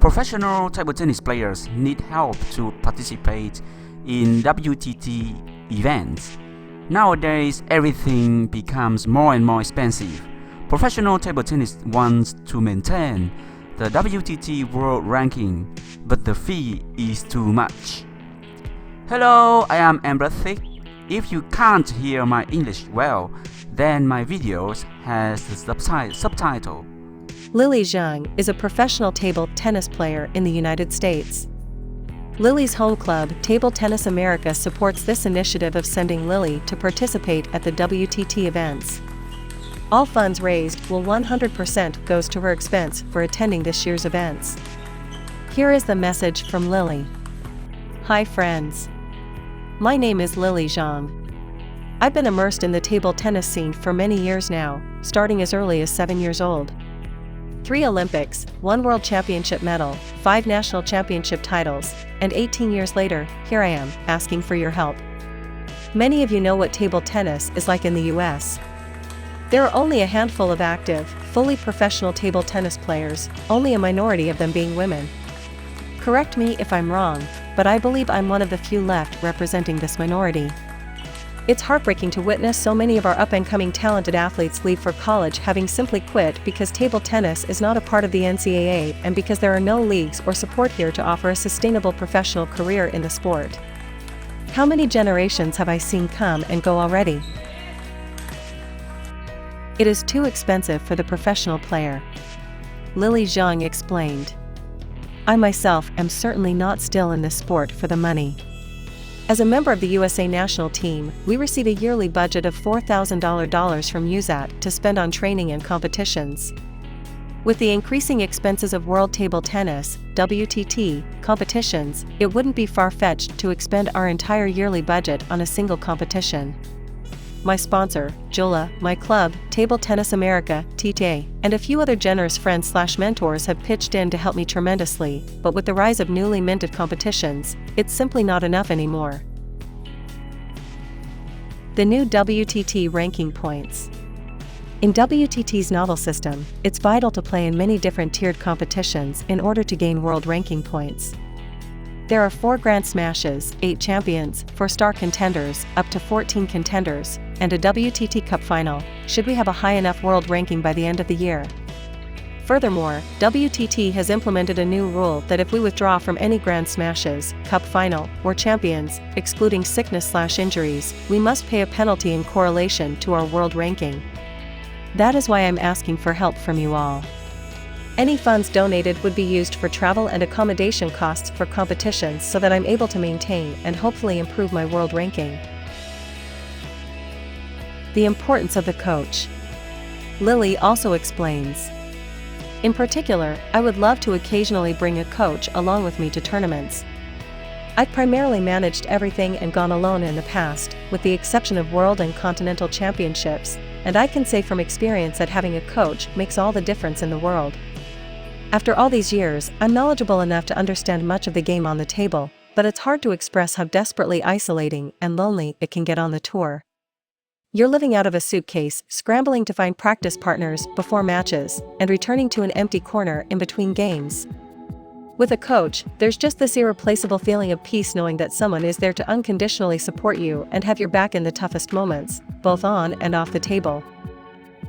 Professional table tennis players need help to participate in WTT events. Nowadays, everything becomes more and more expensive. Professional table tennis wants to maintain the WTT world ranking, but the fee is too much. Hello, I am EmRatThich. If you can't hear my English well, then my videos has the subtitle. Lily Zhang is a professional table tennis player in the United States. Lily's home club, Table Tennis America, supports this initiative of sending Lily to participate at the WTT events. All funds raised will 100% goes to her expense for attending this year's events. Here is the message from Lily. Hi friends. My name is Lily Zhang. I've been immersed in the table tennis scene for many years now, starting as early as 7 years old. 3 Olympics, 1 World Championship medal, 5 national championship titles, and 18 years later, here I am, asking for your help. Many of you know what table tennis is like in the US. There are only a handful of active, fully professional table tennis players, only a minority of them being women. Correct me if I'm wrong, but I believe I'm one of the few left representing this minority. It's heartbreaking to witness so many of our up-and-coming talented athletes leave for college having simply quit because table tennis is not a part of the NCAA and because there are no leagues or support here to offer a sustainable professional career in the sport. How many generations have I seen come and go already? It is too expensive for the professional player. Lily Zhang explained. I myself am certainly not still in this sport for the money. As a member of the USA national team, we receive a yearly budget of $4,000 from USAT to spend on training and competitions. With the increasing expenses of World Table Tennis, WTT, competitions, it wouldn't be far-fetched to expend our entire yearly budget on a single competition. My sponsor, Jola, my club, Table Tennis America, TTA, and a few other generous friends/mentors have pitched in to help me tremendously, but with the rise of newly minted competitions, it's simply not enough anymore. The new WTT ranking points. In WTT's novel system, it's vital to play in many different tiered competitions in order to gain world ranking points. There are 4 Grand Smashes, 8 champions, 4 star contenders, up to 14 contenders, and a WTT Cup final, should we have a high enough world ranking by the end of the year. Furthermore, WTT has implemented a new rule that if we withdraw from any Grand Smashes, Cup final, or champions, excluding sickness/injuries, we must pay a penalty in correlation to our world ranking. That is why I'm asking for help from you all. Any funds donated would be used for travel and accommodation costs for competitions so that I'm able to maintain and hopefully improve my world ranking. The importance of the coach. Lily also explains. In particular, I would love to occasionally bring a coach along with me to tournaments. I've primarily managed everything and gone alone in the past, with the exception of world and continental championships, and I can say from experience that having a coach makes all the difference in the world. After all these years, I'm knowledgeable enough to understand much of the game on the table, but it's hard to express how desperately isolating and lonely it can get on the tour. You're living out of a suitcase, scrambling to find practice partners before matches, and returning to an empty corner in between games. With a coach, there's just this irreplaceable feeling of peace knowing that someone is there to unconditionally support you and have your back in the toughest moments, both on and off the table.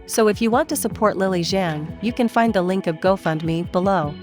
So if you want to support Lily Zhang, you can find the link of GoFundMe below.